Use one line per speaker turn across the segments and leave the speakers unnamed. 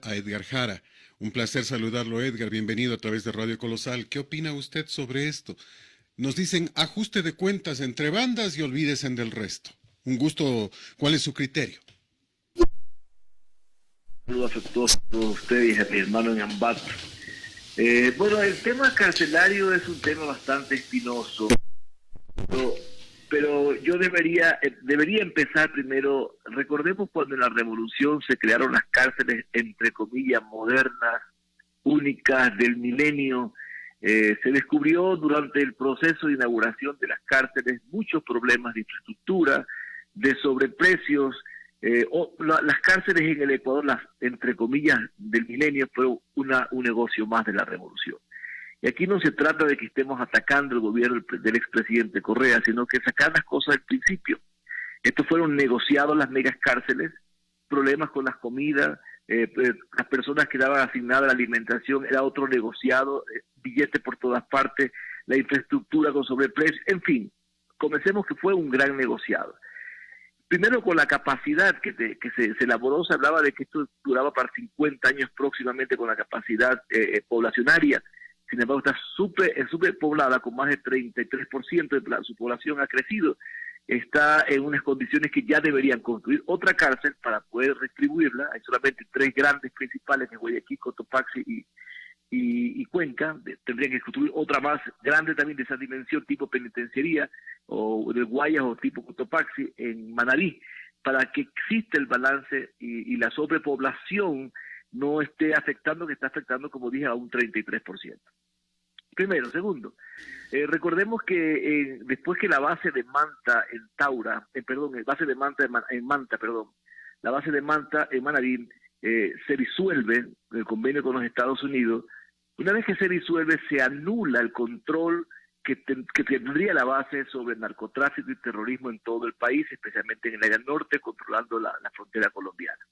a Edgar Jara. Un placer saludarlo, Edgar. Bienvenido a través de Radio Colosal. ¿Qué opina usted sobre esto? Nos dicen ajuste de cuentas entre bandas y olvídese del resto. Un gusto. ¿Cuál es su criterio?
Saludos afectuosos a todos ustedes y a mi hermano en Ambato. Bueno, el tema carcelario es un tema bastante espinoso, pero yo debería empezar primero. Recordemos cuando en la Revolución se crearon las cárceles, entre comillas, modernas, únicas del milenio. Se descubrió durante el proceso de inauguración de las cárceles muchos problemas de infraestructura, de sobreprecios. Las cárceles en el Ecuador, las entre comillas del milenio, fueron un negocio más de la revolución. Y aquí no se trata de que estemos atacando el gobierno del expresidente Correa, sino que sacar las cosas del principio. Estos fueron negociados, las megas cárceles, problemas con las comidas, las personas que daban asignada la alimentación, era otro negociado, billetes por todas partes, la infraestructura con sobreprecio, en fin, comencemos que fue un gran negociado. Primero con la capacidad que se elaboró, se hablaba de que esto duraba para 50 años próximamente con la capacidad poblacionaria. Sin embargo, está súper poblada, con más de 33% de su población ha crecido. Está en unas condiciones que ya deberían construir otra cárcel para poder distribuirla. Hay solamente 3 grandes principales en Guayaquil, Cotopaxi y Cuenca. Tendrían que construir otra más grande también de esa dimensión, tipo penitenciaría, o de Guayas o tipo Cotopaxi en Manabí, para que exista el balance y la sobrepoblación no esté afectando, que está afectando, como dije, a un 33%. Primero. Segundo, recordemos que después que la base de Manta en Taura, la base de Manta en Manabí se disuelve el convenio con los Estados Unidos. Una vez que se disuelve, se anula el control que tendría la base sobre el narcotráfico y terrorismo en todo el país, especialmente en el área norte, controlando la frontera colombiana.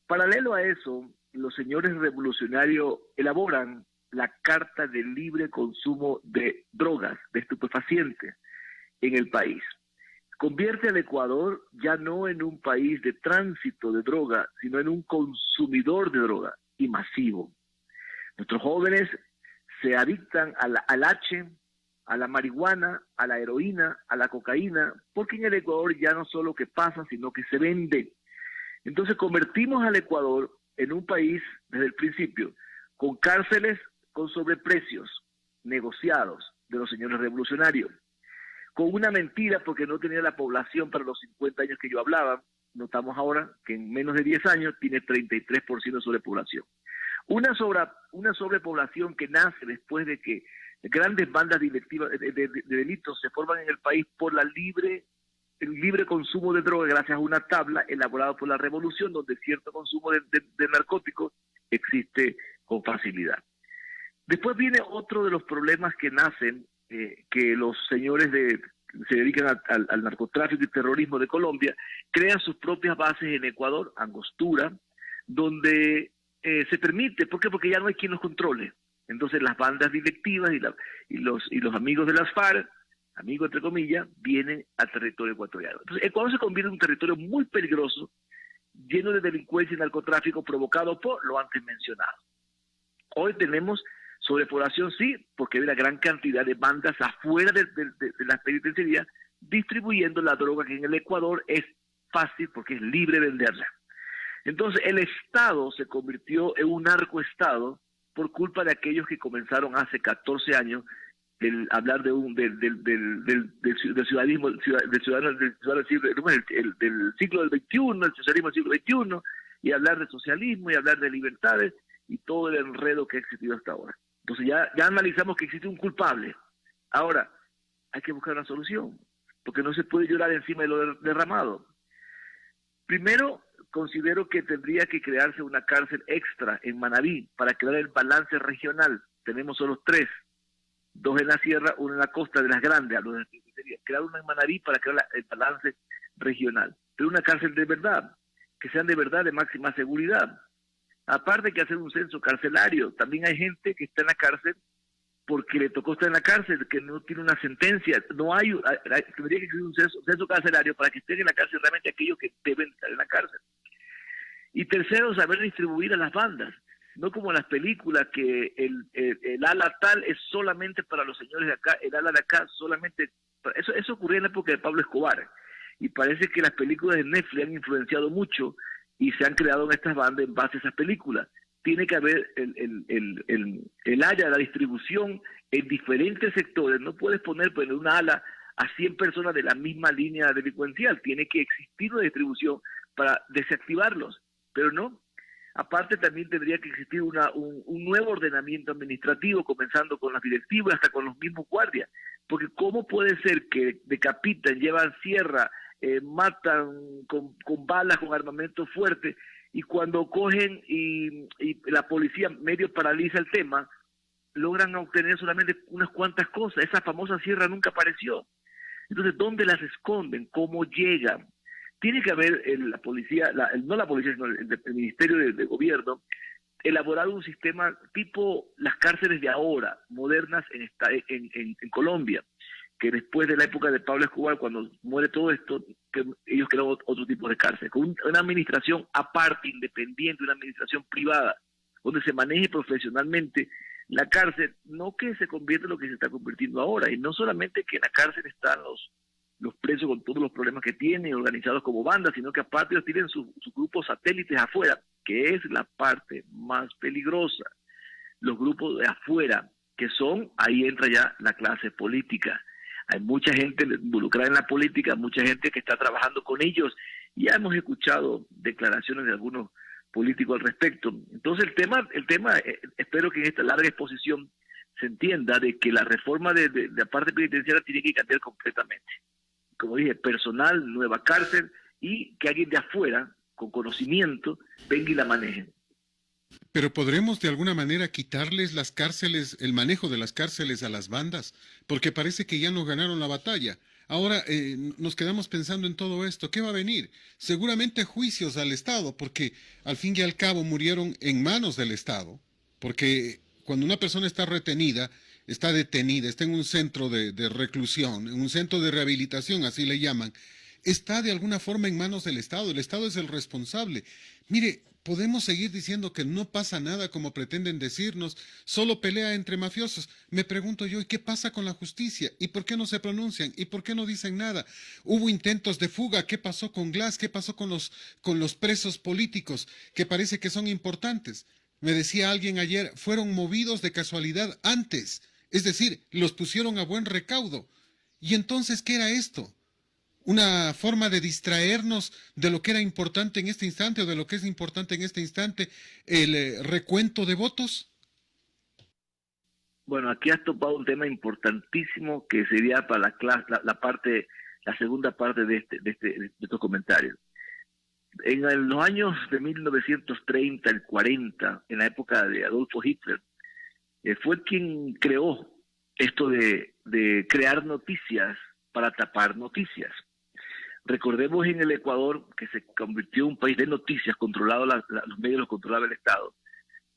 Paralelo a eso, los señores revolucionarios elaboran la Carta de Libre Consumo de Drogas, de estupefacientes, en el país. Convierte al Ecuador ya no en un país de tránsito de droga, sino en un consumidor de droga, y masivo. Nuestros jóvenes se adictan al H, a la marihuana, a la heroína, a la cocaína, porque en el Ecuador ya no solo que pasa, sino que se vende. Entonces convertimos al Ecuador en un país, desde el principio, con cárceles con sobreprecios negociados de los señores revolucionarios, con una mentira porque no tenía la población para los 50 años que yo hablaba. Notamos ahora que en menos de 10 años tiene 33% de sobrepoblación. Una sobrepoblación que nace después de que grandes bandas delictivas de delitos se forman en el país por el libre consumo de drogas, gracias a una tabla elaborada por la revolución, donde cierto consumo de narcóticos existe con facilidad. Después viene otro de los problemas que nacen, que los señores se dedican al narcotráfico y terrorismo de Colombia, crean sus propias bases en Ecuador, Angostura, donde se permite. ¿Por qué? Porque ya no hay quien los controle. Entonces las bandas directivas y los amigos de las FARC, amigos entre comillas, vienen al territorio ecuatoriano. Entonces Ecuador se convierte en un territorio muy peligroso, lleno de delincuencia y narcotráfico provocado por lo antes mencionado. Hoy tenemos sobrepoblación, sí, porque hay una gran cantidad de bandas afuera de las penitenciarías distribuyendo la droga, que en el Ecuador es fácil porque es libre venderla. Entonces el Estado se convirtió en un narcoestado por culpa de aquellos que comenzaron hace 14 años hablar del ciudadanismo, del siglo del XXI, el socialismo del siglo XXI, y hablar de socialismo y hablar de libertades y todo el enredo que ha existido hasta ahora. Entonces ya analizamos que existe un culpable. Ahora, hay que buscar una solución, porque no se puede llorar encima de lo derramado. Primero, considero que tendría que crearse una cárcel extra en Manabí para crear el balance regional. Tenemos solo 3, 2 en la sierra, 1 en la costa de las grandes. Crear una en Manabí para crear el balance regional. Pero una cárcel de verdad, que sean de verdad de máxima seguridad. Aparte que hacer un censo carcelario, también hay gente que está en la cárcel porque le tocó estar en la cárcel, que no tiene una sentencia. Tendría que existir un censo carcelario para que estén en la cárcel realmente aquellos que deben estar en la cárcel. Y tercero, saber distribuir a las bandas, no como en las películas que el ala tal es solamente para los señores de acá, el ala de acá solamente... Eso ocurría en la época de Pablo Escobar, y parece que las películas de Netflix han influenciado mucho y se han creado en estas bandas en base a esas películas. Tiene que haber el área de la distribución en diferentes sectores. No puedes poner pues, en una ala a 100 personas de la misma línea delincuencial. Tiene que existir una distribución para desactivarlos, pero no. Aparte también tendría que existir un nuevo ordenamiento administrativo, comenzando con las directivas hasta con los mismos guardias, porque ¿cómo puede ser que decapitan, llevan sierra, matan con balas, con armamento fuerte, y cuando cogen y la policía medio paraliza el tema, logran obtener solamente unas cuantas cosas? Esa famosa sierra nunca apareció. Entonces, ¿dónde las esconden? ¿Cómo llegan? Tiene que haber la policía, no la policía, sino el Ministerio de Gobierno, elaborado un sistema tipo las cárceles de ahora, modernas en Colombia, que después de la época de Pablo Escobar, cuando muere todo esto, que ellos crearon otro tipo de cárcel, con una administración aparte, independiente, una administración privada, donde se maneje profesionalmente la cárcel, no que se convierta en lo que se está convirtiendo ahora, y no solamente que en la cárcel están los presos con todos los problemas que tienen, organizados como bandas, sino que aparte ellos tienen sus grupos satélites afuera, que es la parte más peligrosa. Los grupos de afuera, que son, ahí entra ya la clase política. Hay mucha gente involucrada en la política, mucha gente que está trabajando con ellos, y ya hemos escuchado declaraciones de algunos políticos al respecto. Entonces el tema espero que en esta larga exposición se entienda de que la reforma de la parte penitenciaria tiene que cambiar completamente. Como dije, personal, nueva cárcel, y que alguien de afuera, con conocimiento, venga y la maneje.
Pero podremos de alguna manera quitarles las cárceles, el manejo de las cárceles a las bandas, porque parece que ya nos ganaron la batalla. Ahora nos quedamos pensando en todo esto. ¿Qué va a venir? Seguramente juicios al Estado, porque al fin y al cabo murieron en manos del Estado, porque cuando una persona está retenida, está detenida, está en un centro de reclusión, en un centro de rehabilitación, así le llaman, está de alguna forma en manos del Estado. El Estado es el responsable. Mire, podemos seguir diciendo que no pasa nada como pretenden decirnos, solo pelea entre mafiosos. Me pregunto yo, ¿y qué pasa con la justicia? ¿Y por qué no se pronuncian? ¿Y por qué no dicen nada? Hubo intentos de fuga. ¿Qué pasó con Glass? ¿Qué pasó con los presos políticos que parece que son importantes? Me decía alguien ayer, fueron movidos de casualidad antes. Es decir, los pusieron a buen recaudo. ¿Y entonces qué era esto? ¿Una forma de distraernos de lo que era importante en este instante o de lo que es importante en este instante, el recuento de votos?
Bueno, aquí has topado un tema importantísimo que sería para la segunda parte de estos comentarios. En los años de 1930, el 40, en la época de Adolfo Hitler, fue quien creó esto de crear noticias para tapar noticias. Recordemos en el Ecuador, que se convirtió en un país de noticias, controlado los medios los controlaba el Estado,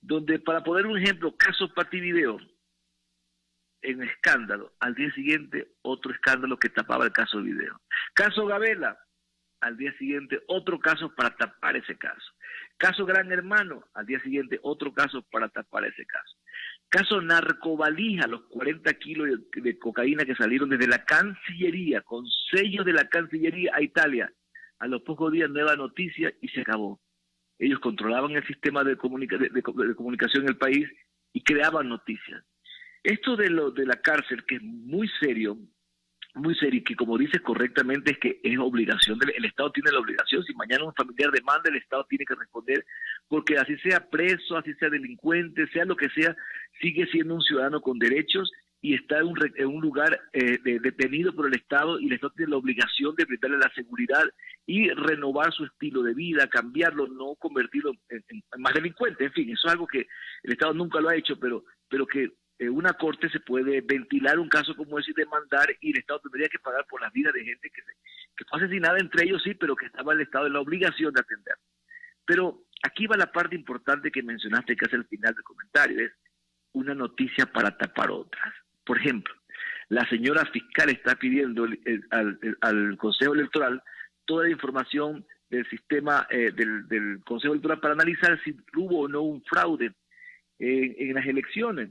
donde, para poner un ejemplo, caso Pati Video, en escándalo, al día siguiente otro escándalo que tapaba el caso Video. Caso Gabela, al día siguiente otro caso para tapar ese caso. Caso Gran Hermano, al día siguiente otro caso para tapar ese caso. Caso Narcovalija, los 40 kilos de cocaína que salieron desde la Cancillería, con sellos de la Cancillería a Italia. A los pocos días, nueva noticia y se acabó. Ellos controlaban el sistema de comunicación en el país y creaban noticias. Esto de la cárcel, que es muy serio, y que, como dices correctamente, es que es obligación, el Estado tiene la obligación. Si mañana un familiar demanda, el Estado tiene que responder, porque así sea preso, así sea delincuente, sea lo que sea, sigue siendo un ciudadano con derechos y está en un lugar detenido por el Estado, y el Estado tiene la obligación de brindarle la seguridad y renovar su estilo de vida, cambiarlo, no convertirlo en más delincuente. En fin, eso es algo que el Estado nunca lo ha hecho, pero que una corte se puede ventilar un caso como ese y demandar, y el Estado tendría que pagar por las vidas de gente que fue asesinada, entre ellos sí, pero que estaba el Estado en la obligación de atender. Pero aquí va la parte importante que mencionaste, que es el final del comentario, es una noticia para tapar otras. Por ejemplo, la señora fiscal está pidiendo al Consejo Electoral toda la información del sistema del Consejo Electoral para analizar si hubo o no un fraude en las elecciones.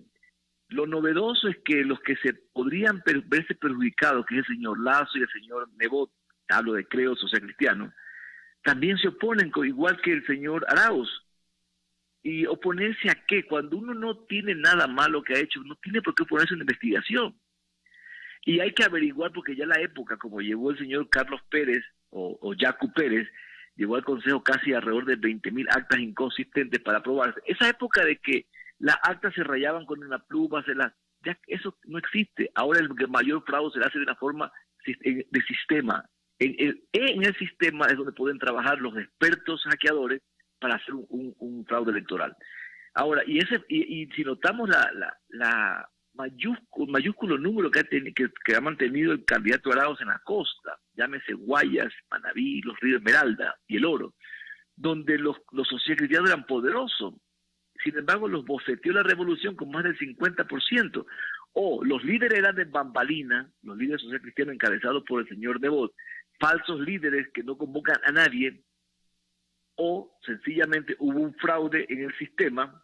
Lo novedoso es que los que se podrían verse perjudicados, que es el señor Lazo y el señor Nebot, hablo de Creo Social Cristiano, también se oponen, igual que el señor Arauz. ¿Y oponerse a qué? Cuando uno no tiene nada malo que ha hecho, no tiene por qué oponerse a una investigación. Y hay que averiguar, porque ya la época, como llevó el señor Carlos Pérez o Yacu Pérez, llevó al Consejo casi alrededor de 20.000 actas inconsistentes para aprobarse. Esa época de que las actas se rayaban con una pluma, ya eso no existe. Ahora el mayor fraude se hace de una forma de sistema. En el sistema es donde pueden trabajar los expertos hackeadores para hacer un fraude electoral. Ahora, y si notamos la mayúsculo número que ha mantenido el candidato Arauz en la costa, llámese Guayas, Manabí, los ríos Esmeralda y el Oro, donde los socialcristianos eran poderosos. Sin embargo, los bofeteó la revolución con más del 50%. O los líderes eran de bambalina, los líderes socialcristianos encabezados por el señor Nebot, falsos líderes que no convocan a nadie, o sencillamente hubo un fraude en el sistema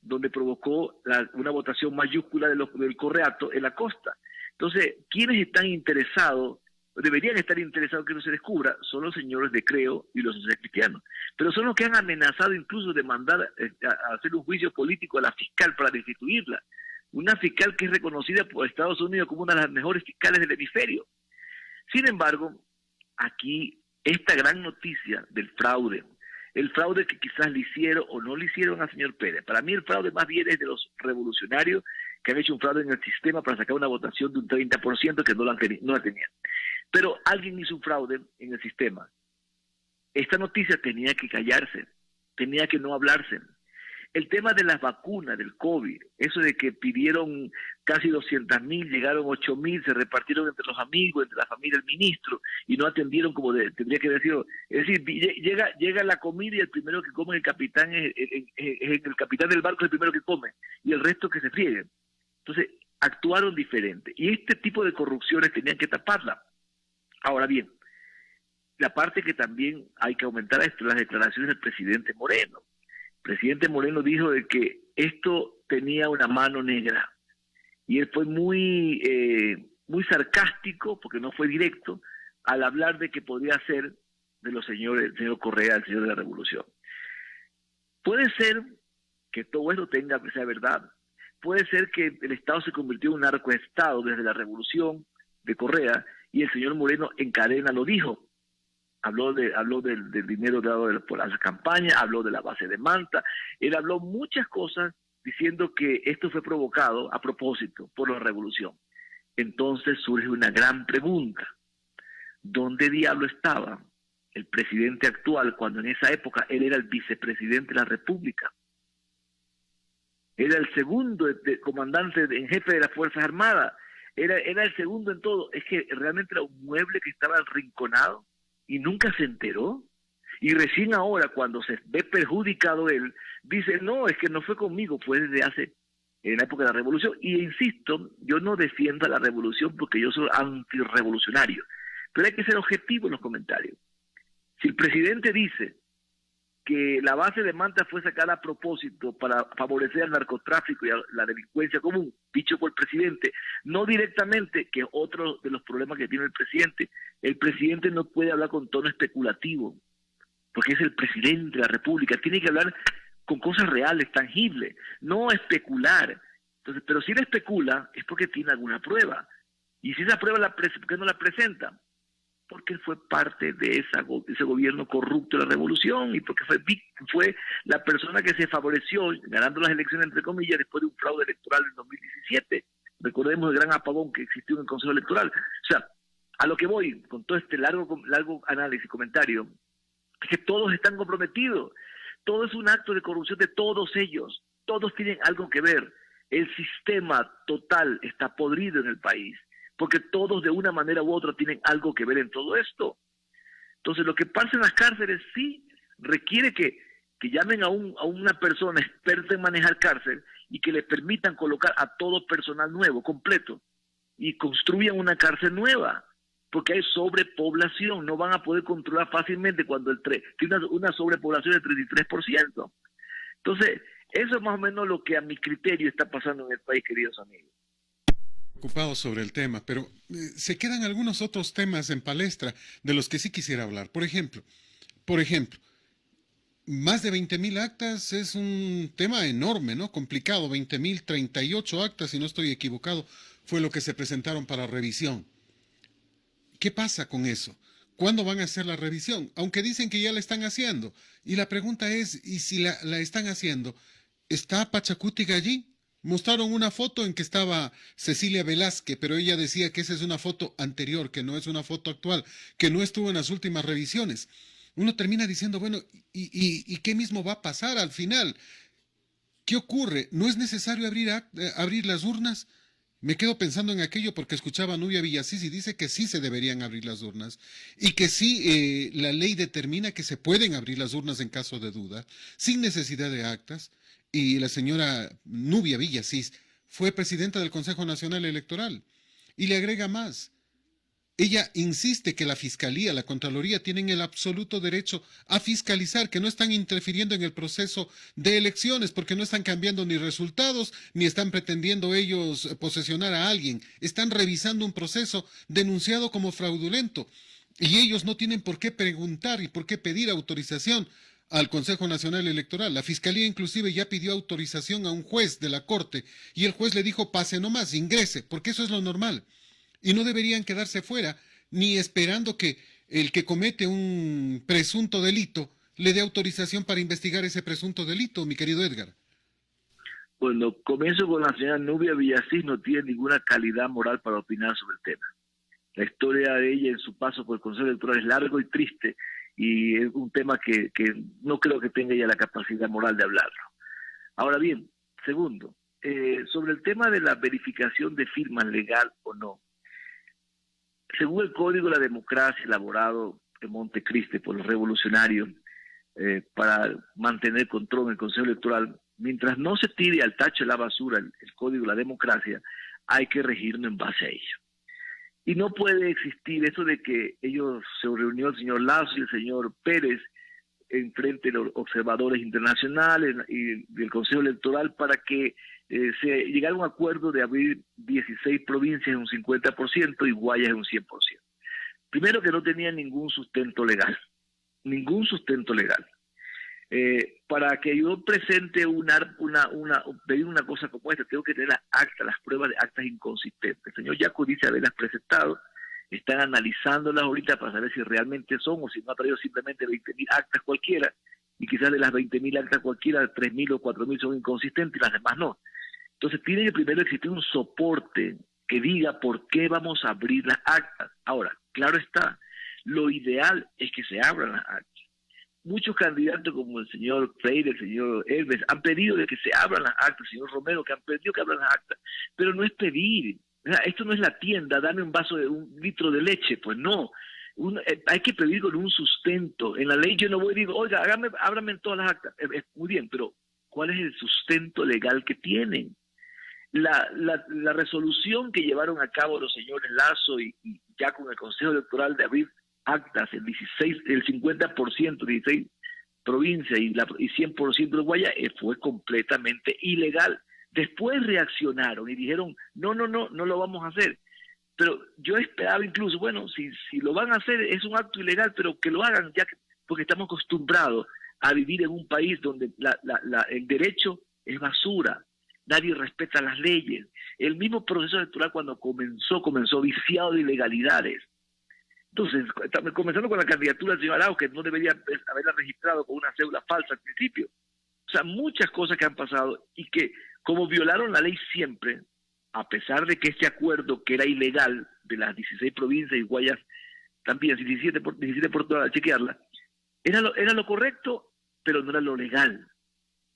donde provocó una votación mayúscula del Correato en la costa. Entonces, ¿quiénes están interesados, deberían estar interesados que no se descubra? Son los señores de Creo y los socialcristianos. Pero son los que han amenazado incluso de mandar a hacer un juicio político a la fiscal para destituirla. Una fiscal que es reconocida por Estados Unidos como una de las mejores fiscales del hemisferio. Sin embargo, aquí esta gran noticia del fraude, el fraude que quizás le hicieron o no le hicieron al señor Pérez. Para mí el fraude más bien es de los revolucionarios que han hecho un fraude en el sistema para sacar una votación de un 30% que no la tenían. Pero alguien hizo un fraude en el sistema. Esta noticia tenía que callarse, tenía que no hablarse. El tema de las vacunas del COVID, eso de que pidieron casi 200.000, llegaron 8.000, se repartieron entre los amigos, entre la familia del ministro, y no atendieron como tendría que decirlo. Es decir, llega la comida y el primero que come el capitán es el capitán del barco, es el primero que come, y el resto que se friegue. Entonces, actuaron diferente. Y este tipo de corrupciones tenían que taparla. Ahora bien, la parte que también hay que aumentar es las declaraciones del presidente Moreno. El presidente Moreno dijo de que esto tenía una mano negra y él fue muy sarcástico, porque no fue directo, al hablar de que podría ser de los señores, el señor Correa, el señor de la Revolución. Puede ser que todo esto sea verdad, puede ser que el Estado se convirtió en un narcoestado desde la Revolución de Correa y el señor Moreno en cadena lo dijo. Habló del dinero dado por las campañas, habló de la base de Manta, él habló muchas cosas diciendo que esto fue provocado a propósito por la revolución. Entonces surge una gran pregunta: ¿dónde diablo estaba el presidente actual cuando en esa época él era el vicepresidente de la República? Era el segundo comandante en jefe de las Fuerzas Armadas, era el segundo en todo. Es que realmente era un mueble que estaba arrinconado y nunca se enteró. Y recién ahora, cuando se ve perjudicado él, dice, no, es que no fue conmigo, fue desde en la época de la revolución. Y insisto, yo no defiendo a la revolución porque yo soy antirrevolucionario, pero hay que ser objetivo en los comentarios. Si el presidente dice que la base de Manta fue sacada a propósito para favorecer al narcotráfico y a la delincuencia común, dicho por el presidente, no directamente, que es otro de los problemas que tiene el presidente no puede hablar con tono especulativo, porque es el presidente de la República, tiene que hablar con cosas reales, tangibles, no especular. Entonces, pero si él especula es porque tiene alguna prueba, y si esa prueba ¿por qué no la presenta? Porque él fue parte de ese gobierno corrupto de la revolución y porque fue la persona que se favoreció ganando las elecciones, entre comillas, después de un fraude electoral en 2017. Recordemos el gran apagón que existió en el Consejo Electoral. O sea, a lo que voy con todo este largo análisis y comentario es que todos están comprometidos. Todo es un acto de corrupción de todos ellos. Todos tienen algo que ver. El sistema total está podrido en el país, porque todos de una manera u otra tienen algo que ver en todo esto. Entonces, lo que pasa en las cárceles sí requiere que llamen a una persona experta en manejar cárcel y que le permitan colocar a todo personal nuevo, completo, y construyan una cárcel nueva. porque hay sobrepoblación, no van a poder controlar fácilmente cuando tiene una sobrepoblación del 33%. Entonces, eso es más o menos lo que a mi criterio está pasando en el país, queridos amigos.
Ocupado sobre el tema, pero se quedan algunos otros temas en palestra de los que sí quisiera hablar. Por ejemplo, más de 20.000 actas es un tema enorme, ¿no? Complicado. 20.038 actas, si no estoy equivocado, fue lo que se presentaron para revisión. ¿Qué pasa con eso? ¿Cuándo van a hacer la revisión? Aunque dicen que ya la están haciendo. Y la pregunta es, ¿y si la están haciendo? ¿Está Pachacútiga allí? Mostraron una foto en que estaba Cecilia Velázquez, pero ella decía que esa es una foto anterior, que no es una foto actual, que no estuvo en las últimas revisiones. Uno termina diciendo, bueno, ¿y qué mismo va a pasar al final? ¿Qué ocurre? ¿No es necesario abrir las urnas? Me quedo pensando en aquello porque escuchaba a Nubia Villasís y dice que sí se deberían abrir las urnas y que sí la ley determina que se pueden abrir las urnas en caso de duda, sin necesidad de actas. Y la señora Nubia Villasís fue presidenta del Consejo Nacional Electoral. Y le agrega más. Ella insiste que la Fiscalía, la Contraloría tienen el absoluto derecho a fiscalizar, que no están interfiriendo en el proceso de elecciones, porque no están cambiando ni resultados, ni están pretendiendo ellos posesionar a alguien. Están revisando un proceso denunciado como fraudulento. Y ellos no tienen por qué preguntar y por qué pedir autorización al Consejo Nacional Electoral. La Fiscalía inclusive ya pidió autorización a un juez de la Corte y el juez le dijo, pase nomás, ingrese, porque eso es lo normal. Y no deberían quedarse fuera, ni esperando que el que comete un presunto delito le dé autorización para investigar ese presunto delito, mi querido Edgar.
Bueno, comienzo con la señora Nubia Villasís, no tiene ninguna calidad moral para opinar sobre el tema. La historia de ella en su paso por el Consejo Electoral es largo y triste, y es un tema que no creo que tenga ella la capacidad moral de hablarlo. Ahora bien, segundo, sobre el tema de la verificación de firmas, legal o no. Según el Código de la Democracia elaborado en Montecristi por los revolucionarios para mantener control en el Consejo Electoral, mientras no se tire al tacho de la basura el Código de la Democracia, hay que regirnos en base a ello. Y no puede existir eso de que ellos se reunió el señor Lazo y el señor Pérez en frente de los observadores internacionales y del Consejo Electoral para que se llegara a un acuerdo de abrir 16 provincias en un 50% y Guayas en un 100%. Primero que no tenía ningún sustento legal. Para que yo presente pedir una cosa como esta, tengo que tener las pruebas de actas inconsistentes. El señor Yaco dice haberlas presentado, están analizándolas ahorita para saber si realmente son o si no ha traído simplemente 20.000 actas cualquiera, y quizás de las 20.000 actas cualquiera, 3.000 o 4.000 son inconsistentes y las demás no. Entonces tiene que primero existir un soporte que diga por qué vamos a abrir las actas. Ahora, claro está, lo ideal es que se abran las actas. Muchos candidatos como el señor Freire, el señor Hermes, han pedido de que se abran las actas, el señor Romero, que han pedido que abran las actas, pero no es pedir. Esto no es la tienda, dame un vaso de 1 litro de leche, pues no. Hay que pedir con un sustento. En la ley yo no voy y digo, oiga, ábrame todas las actas. Muy bien, pero ¿cuál es el sustento legal que tienen? La resolución que llevaron a cabo los señores Lazo y ya con el Consejo Electoral de abrir actas, el 50%, 16 provincias y 100% de Guayas, fue completamente ilegal. Después reaccionaron y dijeron, no lo vamos a hacer. Pero yo esperaba incluso, bueno, si lo van a hacer es un acto ilegal, pero que lo hagan porque estamos acostumbrados a vivir en un país donde el derecho es basura. Nadie respeta las leyes. El mismo proceso electoral cuando comenzó viciado de ilegalidades. Entonces, comenzando con la candidatura del señor Arau, que no debería haberla registrado con una cédula falsa al principio. O sea, muchas cosas que han pasado y que, como violaron la ley siempre, a pesar de que este acuerdo, que era ilegal, de las 16 provincias y Guayas también, 17 por toda, al chequearla, era lo correcto, pero no era lo legal.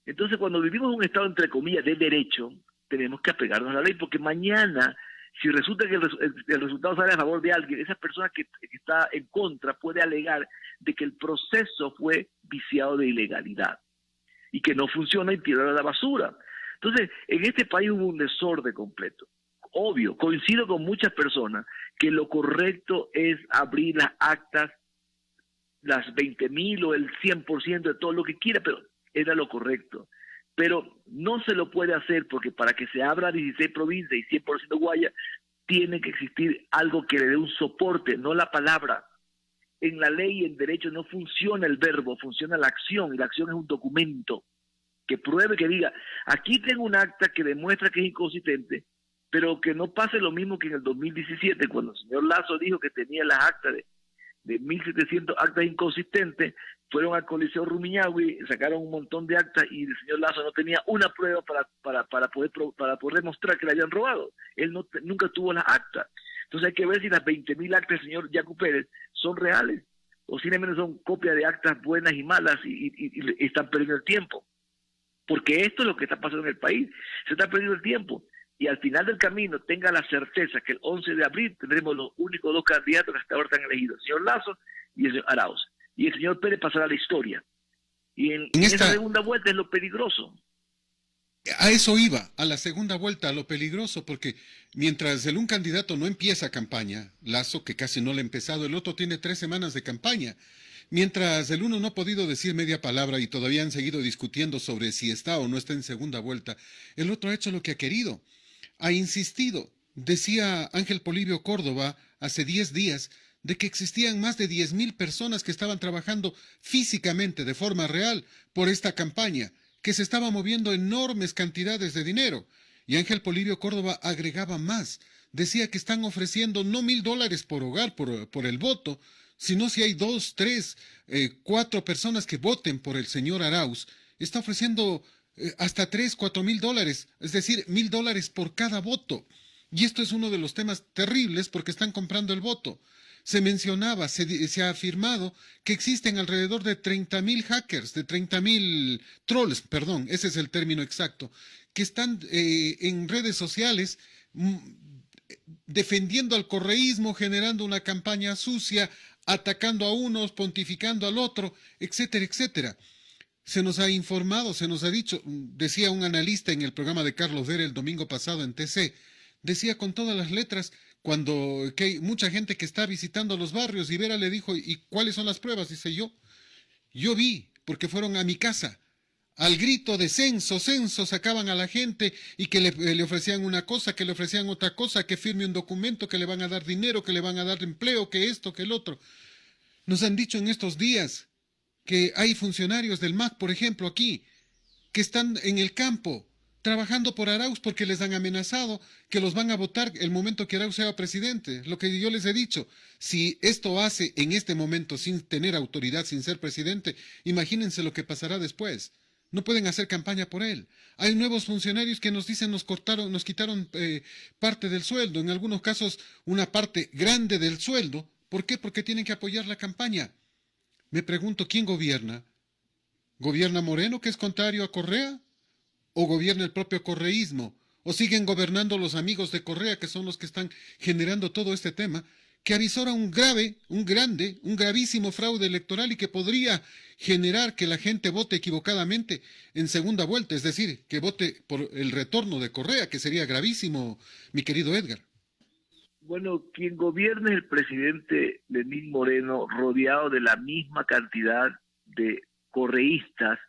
Entonces, cuando vivimos en un estado, entre comillas, de derecho, tenemos que apegarnos a la ley, porque mañana, si resulta que el resultado sale a favor de alguien, esa persona que está en contra puede alegar de que el proceso fue viciado de ilegalidad y que no funciona y tirarlo a la basura. Entonces, en este país hubo un desorden completo. Obvio, coincido con muchas personas que lo correcto es abrir las actas, las 20.000 o el 100% de todo lo que quiera, pero era lo correcto. Pero no se lo puede hacer porque para que se abra 16 provincias y 100% Guaya, tiene que existir algo que le dé un soporte, no la palabra. En la ley y en derecho no funciona el verbo, funciona la acción, y la acción es un documento que pruebe, que diga, aquí tengo un acta que demuestra que es inconsistente, pero que no pase lo mismo que en el 2017, cuando el señor Lazo dijo que tenía las actas de 1.700 actas inconsistentes, fueron al Coliseo Rumiñahui, sacaron un montón de actas y el señor Lazo no tenía una prueba para poder demostrar que le habían robado. Él nunca tuvo las actas. Entonces hay que ver si las 20.000 actas del señor Yacu Pérez son reales o simplemente son copias de actas buenas y malas y están perdiendo el tiempo. Porque esto es lo que está pasando en el país. Se está perdiendo el tiempo. Y al final del camino tenga la certeza que el 11 de abril tendremos los únicos dos candidatos que hasta ahora están elegidos, el señor Lazo y el señor Arauz. Y el señor Pérez pasará a la historia. Y en esa segunda vuelta es lo peligroso.
A eso iba, a la segunda vuelta, a lo peligroso, porque mientras un candidato no empieza campaña, Lazo, que casi no le ha empezado, el otro tiene 3 semanas de campaña. Mientras el uno no ha podido decir media palabra y todavía han seguido discutiendo sobre si está o no está en segunda vuelta, el otro ha hecho lo que ha querido. Ha insistido. Decía Ángel Polibio Córdoba hace 10 días de que existían más de 10.000 personas que estaban trabajando físicamente, de forma real, por esta campaña, que se estaba moviendo enormes cantidades de dinero. Y Ángel Polibio Córdoba agregaba más. Decía que están ofreciendo no $1,000 por hogar por el voto, sino si hay 2, 3, 4 personas que voten por el señor Arauz, está ofreciendo hasta 3, 4 mil dólares, es decir, $1,000 por cada voto. Y esto es uno de los temas terribles porque están comprando el voto. Se mencionaba, se ha afirmado que existen alrededor de 30.000 hackers, de 30.000 trolls, perdón, ese es el término exacto, que están en redes sociales defendiendo al correísmo, generando una campaña sucia, atacando a unos, pontificando al otro, etcétera, etcétera. Se nos ha informado, se nos ha dicho, decía un analista en el programa de Carlos Vera el domingo pasado en TC, decía con todas las letras, cuando que hay mucha gente que está visitando los barrios, y Vera le dijo, ¿y cuáles son las pruebas? Dice yo vi, porque fueron a mi casa, al grito de censo, censo, sacaban a la gente y que le ofrecían una cosa, que le ofrecían otra cosa, que firme un documento, que le van a dar dinero, que le van a dar empleo, que esto, que el otro. Nos han dicho en estos días que hay funcionarios del MAC, por ejemplo, aquí, que están en el campo trabajando por Arauz porque les han amenazado que los van a votar el momento que Arauz sea presidente. Lo que yo les he dicho, si esto hace en este momento sin tener autoridad, sin ser presidente, imagínense lo que pasará después. No pueden hacer campaña por él. Hay nuevos funcionarios que nos dicen nos quitaron parte del sueldo, en algunos casos una parte grande del sueldo. ¿Por qué? Porque tienen que apoyar la campaña. Me pregunto, ¿quién gobierna? ¿Gobierna Moreno, que es contrario a Correa? ¿O gobierna el propio correísmo? ¿O siguen gobernando los amigos de Correa, que son los que están generando todo este tema, que avisora un gravísimo fraude electoral y que podría generar que la gente vote equivocadamente en segunda vuelta, es decir, que vote por el retorno de Correa, que sería gravísimo, mi querido Edgar?
Bueno, quien gobierna es el presidente Lenín Moreno, rodeado de la misma cantidad de correístas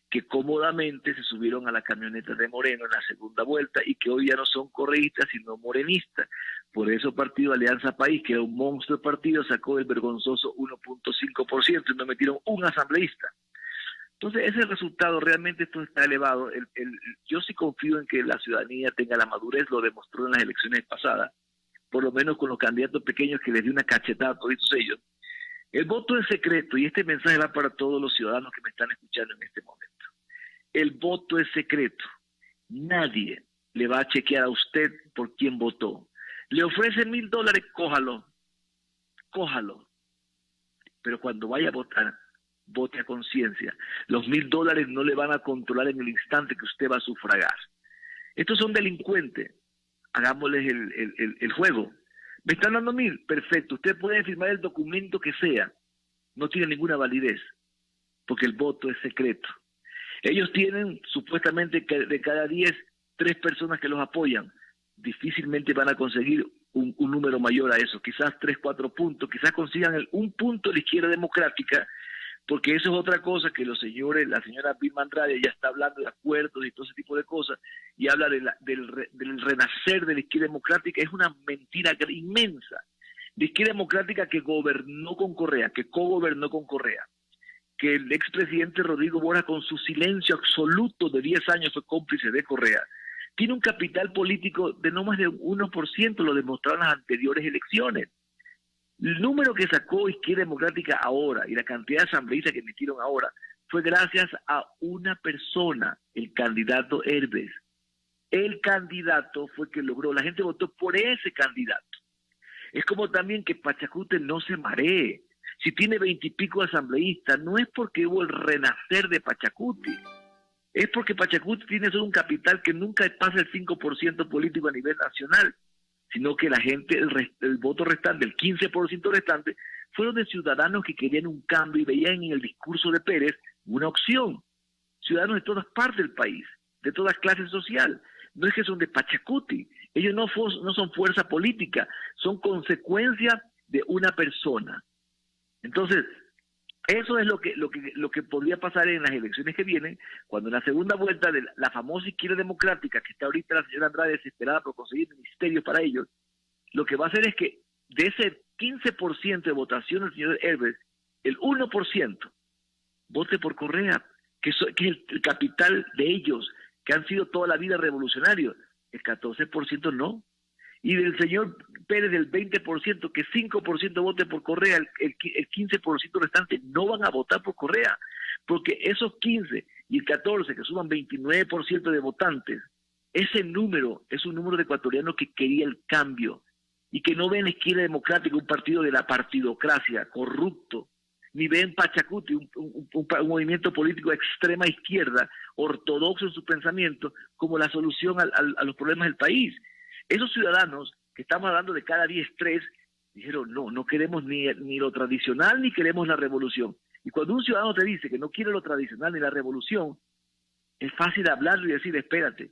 que cómodamente se subieron a la camioneta de Moreno en la segunda vuelta y que hoy ya no son correístas sino morenistas. Por eso partido Alianza País, que era un monstruo partido, sacó el vergonzoso 1.5% y no metieron un asambleísta. Entonces ese resultado realmente esto está elevado. Yo sí confío en que la ciudadanía tenga la madurez, lo demostró en las elecciones pasadas, por lo menos con los candidatos pequeños que les dio una cachetada a todos ellos. El voto es secreto y este mensaje va para todos los ciudadanos que me están escuchando en este momento. El voto es secreto. Nadie le va a chequear a usted por quién votó. Le ofrece $1,000, cójalo. Pero cuando vaya a votar, vote a conciencia. Los $1,000 no le van a controlar en el instante que usted va a sufragar. Estos son delincuentes. Hagámosles el juego. ¿Me están dando 1,000? Perfecto. Usted puede firmar el documento que sea. No tiene ninguna validez, porque el voto es secreto. Ellos tienen supuestamente que de cada 10, 3 personas que los apoyan. Difícilmente van a conseguir un número mayor a eso, quizás 3, 4 puntos, quizás consigan un punto de la izquierda democrática, porque eso es otra cosa que los señores, la señora Vilma Andrade ya está hablando de acuerdos y todo ese tipo de cosas, y habla del renacer de la izquierda democrática. Es una mentira inmensa. La izquierda democrática que gobernó con Correa, que cogobernó con Correa, que el expresidente Rodrigo Borja con su silencio absoluto de 10 años fue cómplice de Correa, tiene un capital político de no más de 1%, lo demostraron las anteriores elecciones. El número que sacó Izquierda Democrática ahora y la cantidad de asambleístas que emitieron ahora fue gracias a una persona, el candidato Herbes. El candidato fue que logró, la gente votó por ese candidato. Es como también que Pachacute no se maree. Si tiene 20 y pico asambleístas, no es porque hubo el renacer de Pachacuti, es porque Pachacuti tiene solo un capital que nunca pasa el 5% político a nivel nacional, sino que la gente, el voto restante, el 15% restante, fueron de ciudadanos que querían un cambio y veían en el discurso de Pérez una opción. Ciudadanos de todas partes del país, de todas clases sociales. No es que son de Pachacuti, ellos no son fuerza política, son consecuencia de una persona. Entonces, eso es lo que podría pasar en las elecciones que vienen, cuando en la segunda vuelta de la famosa izquierda democrática, que está ahorita la señora Andrade desesperada por conseguir ministerios para ellos, lo que va a hacer es que de ese 15% de votación del señor Herbes, el 1% vote por Correa, que es el capital de ellos, que han sido toda la vida revolucionarios. El 14% no. Y del señor Pérez del 20%, que 5% vote por Correa, el 15% restante no van a votar por Correa, porque esos 15 y el 14, que suman 29% de votantes, ese número es un número de ecuatorianos que quería el cambio y que no ven Izquierda Democrática un partido de la partidocracia, corrupto, ni ven Pachacuti, un movimiento político de extrema izquierda, ortodoxo en su pensamiento, como la solución a los problemas del país. Esos ciudadanos, que estamos hablando de cada 10, 3, dijeron, no queremos ni lo tradicional ni queremos la revolución. Y cuando un ciudadano te dice que no quiere lo tradicional ni la revolución, es fácil hablarlo y decir, espérate,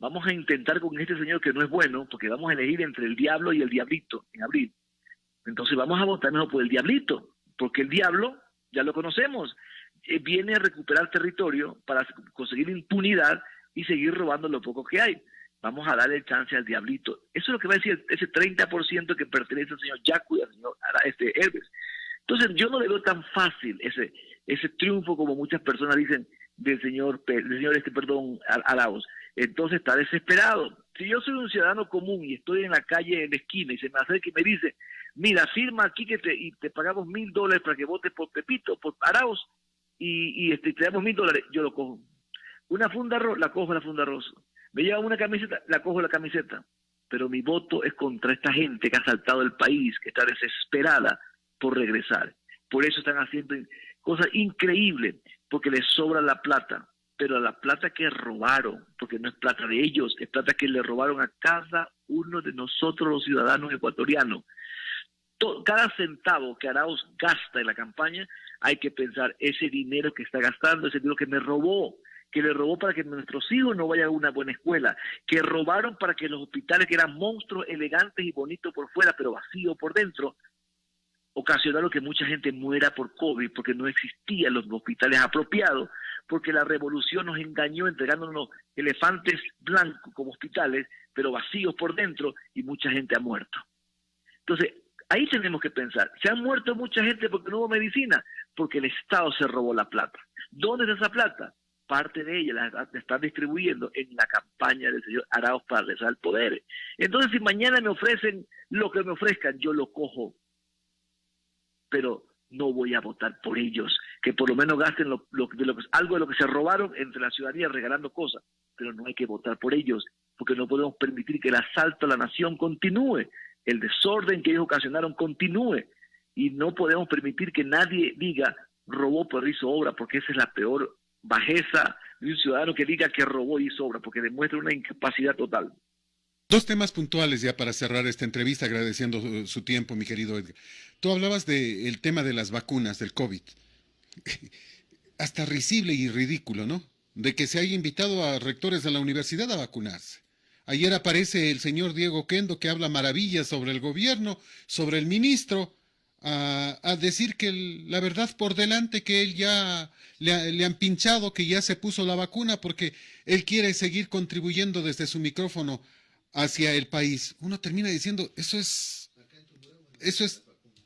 vamos a intentar con este señor que no es bueno, porque vamos a elegir entre el diablo y el diablito en abril. Entonces vamos a votar mejor por el diablito, porque el diablo, ya lo conocemos, viene a recuperar territorio para conseguir impunidad y seguir robando lo poco que hay. Vamos a darle chance al diablito. Eso es lo que va a decir ese 30% que pertenece al señor Yacu y al señor Herbes. Entonces yo no le veo tan fácil ese triunfo como muchas personas dicen del señor Arauz. Entonces está desesperado. Si yo soy un ciudadano común y estoy en la calle en la esquina y se me acerca y me dice, mira, firma aquí y te pagamos $1,000 para que votes por Pepito, por Arauz, y te damos $1,000, yo lo cojo. Una funda arroz, la cojo la funda arroz. Me lleva una camiseta, la cojo la camiseta. Pero mi voto es contra esta gente que ha saltado el país, que está desesperada por regresar. Por eso están haciendo cosas increíbles, porque les sobra la plata. Pero la plata que robaron, porque no es plata de ellos, es plata que le robaron a cada uno de nosotros los ciudadanos ecuatorianos. Cada centavo que Arauz gasta en la campaña, hay que pensar, ese dinero que está gastando, ese dinero que me robó, que le robó para que nuestros hijos no vayan a una buena escuela, que robaron para que los hospitales, que eran monstruos elegantes y bonitos por fuera, pero vacíos por dentro, ocasionaron que mucha gente muera por COVID, porque no existían los hospitales apropiados, porque la revolución nos engañó entregándonos elefantes blancos como hospitales, pero vacíos por dentro, y mucha gente ha muerto. Entonces, ahí tenemos que pensar, se han muerto mucha gente porque no hubo medicina, porque el Estado se robó la plata. ¿Dónde está esa plata? Parte de ella la están distribuyendo en la campaña del señor Arauz para regresar al poder. Entonces, si mañana me ofrecen lo que me ofrezcan, yo lo cojo, pero no voy a votar por ellos, que por lo menos gasten algo de lo que se robaron entre la ciudadanía regalando cosas, pero no hay que votar por ellos, porque no podemos permitir que el asalto a la nación continúe, el desorden que ellos ocasionaron continúe, y no podemos permitir que nadie diga robó pero hizo obra, porque esa es la peor bajeza de un ciudadano, que diga que robó y hizo obra, porque demuestra una incapacidad total.
Dos temas puntuales ya para cerrar esta entrevista, agradeciendo su tiempo, mi querido Edgar. Tú hablabas del tema de las vacunas, del COVID. Hasta risible y ridículo, ¿no? De que se haya invitado a rectores de la universidad a vacunarse. Ayer aparece el señor Diego Kendo que habla maravillas sobre el gobierno, sobre el ministro, a decir que la verdad por delante, que él ya le han pinchado, que ya se puso la vacuna porque él quiere seguir contribuyendo desde su micrófono hacia el país. Uno termina diciendo, eso es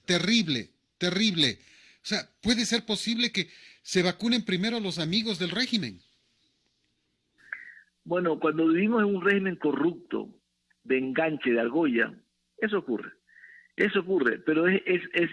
terrible, terrible. O sea, ¿puede ser posible que se vacunen primero los amigos del régimen?
Bueno, cuando vivimos en un régimen corrupto, de enganche, de argolla, eso ocurre. Eso ocurre, pero es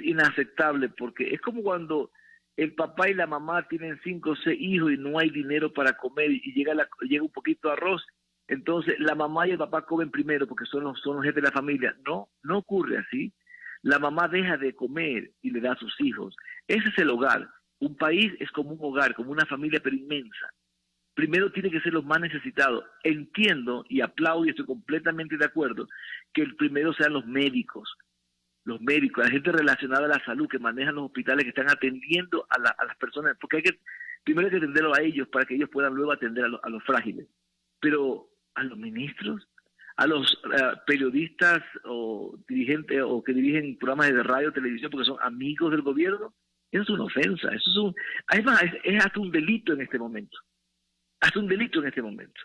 inaceptable porque es como cuando el papá y la mamá tienen 5 o 6 hijos y no hay dinero para comer y llega un poquito de arroz, entonces la mamá y el papá comen primero porque son los jefes de la familia. No, no ocurre así. La mamá deja de comer y le da a sus hijos. Ese es el hogar. Un país es como un hogar, como una familia pero inmensa. Primero tiene que ser los más necesitados. Entiendo y aplaudo y estoy completamente de acuerdo que el primero sean los médicos, la gente relacionada a la salud que manejan los hospitales, que están atendiendo a las personas, porque primero hay que atenderlo a ellos para que ellos puedan luego atender a los frágiles. Pero a los ministros, a los periodistas o dirigentes o que dirigen programas de radio o televisión porque son amigos del gobierno, eso es una ofensa, además es hasta un delito en este momento. Hasta un delito en este momento.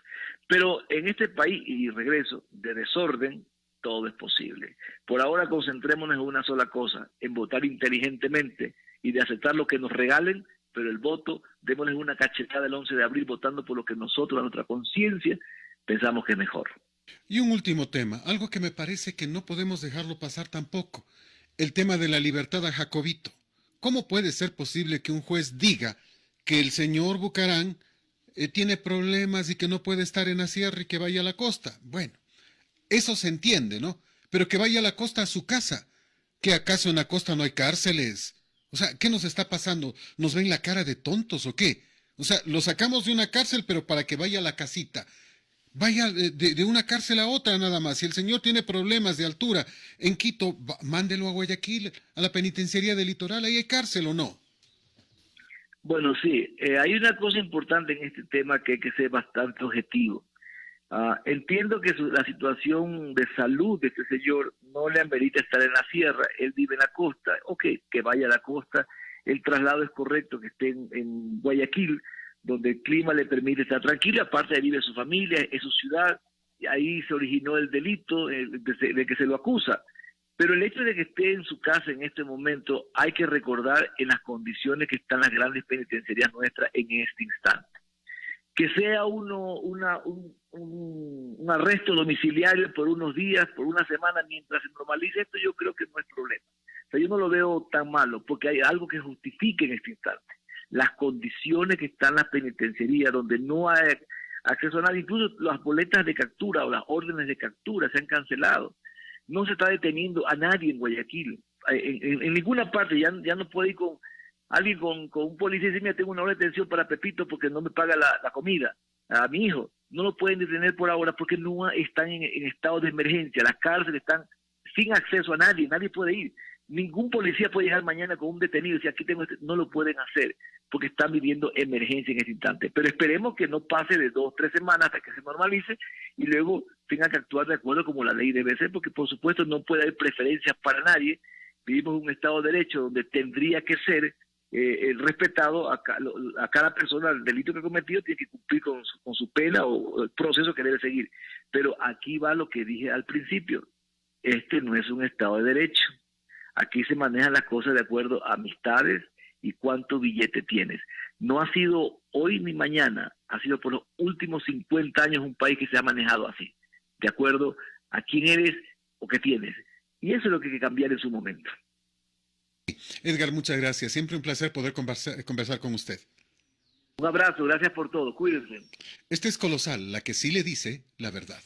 Pero en este país, y regreso, de desorden, todo es posible. Por ahora concentrémonos en una sola cosa, en votar inteligentemente y de aceptar lo que nos regalen, pero el voto, démosles una cachetada el 11 de abril votando por lo que nosotros, a nuestra conciencia, pensamos que es mejor.
Y un último tema, algo que me parece que no podemos dejarlo pasar tampoco, el tema de la libertad a Jacobito. ¿Cómo puede ser posible que un juez diga que el señor Bucarán tiene problemas y que no puede estar en la sierra y que vaya a la costa? Bueno, eso se entiende, ¿no? Pero que vaya a la costa a su casa. ¿Que acaso en la costa no hay cárceles? O sea, ¿qué nos está pasando? ¿Nos ven la cara de tontos o qué? O sea, lo sacamos de una cárcel, pero para que vaya a la casita. Vaya de una cárcel a otra nada más. Si el señor tiene problemas de altura en Quito, mándelo a Guayaquil, a la penitenciaría del litoral. ¿Ahí hay cárcel o no?
Bueno, sí, hay una cosa importante en este tema que hay que ser bastante objetivo. Entiendo que la situación de salud de este señor no le amerita estar en la sierra, él vive en la costa, ok, que vaya a la costa, el traslado es correcto, que esté en Guayaquil, donde el clima le permite estar tranquilo, aparte de vive su familia, es su ciudad, y ahí se originó el delito de que se lo acusa. Pero el hecho de que esté en su casa en este momento, hay que recordar en las condiciones que están las grandes penitenciarías nuestras en este instante. Que sea un arresto domiciliario por unos días, por una semana, mientras se normalice esto, yo creo que no es problema. O sea, yo no lo veo tan malo, porque hay algo que justifique en este instante. Las condiciones que están en las penitenciarías, donde no hay acceso a nada, incluso las boletas de captura o las órdenes de captura se han cancelado. No se está deteniendo a nadie en Guayaquil. En ninguna parte, ya no puede ir con alguien con un policía y decir, mira, tengo una hora de detención para Pepito porque no me paga la comida a mi hijo. No lo pueden detener por ahora porque no están en estado de emergencia. Las cárceles están sin acceso a nadie, nadie puede ir. Ningún policía puede llegar mañana con un detenido y decir, aquí tengo no lo pueden hacer porque están viviendo emergencia en este instante. Pero esperemos que no pase de 2 o 3 semanas hasta que se normalice y luego tengan que actuar de acuerdo como la ley debe ser, porque por supuesto no puede haber preferencias para nadie. Vivimos en un Estado de Derecho donde tendría que ser respetado a cada persona. El delito que ha cometido tiene que cumplir con su pena o el proceso que debe seguir. Pero aquí va lo que dije al principio. Este no es un Estado de Derecho. Aquí se manejan las cosas de acuerdo a amistades y cuánto billete tienes. No ha sido hoy ni mañana, ha sido por los últimos 50 años un país que se ha manejado así, de acuerdo a quién eres o qué tienes. Y eso es lo que hay que cambiar en su momento.
Edgar, muchas gracias. Siempre un placer poder conversar con usted.
Un abrazo, gracias por todo, cuídense.
Este es Colosal, la que sí le dice la verdad.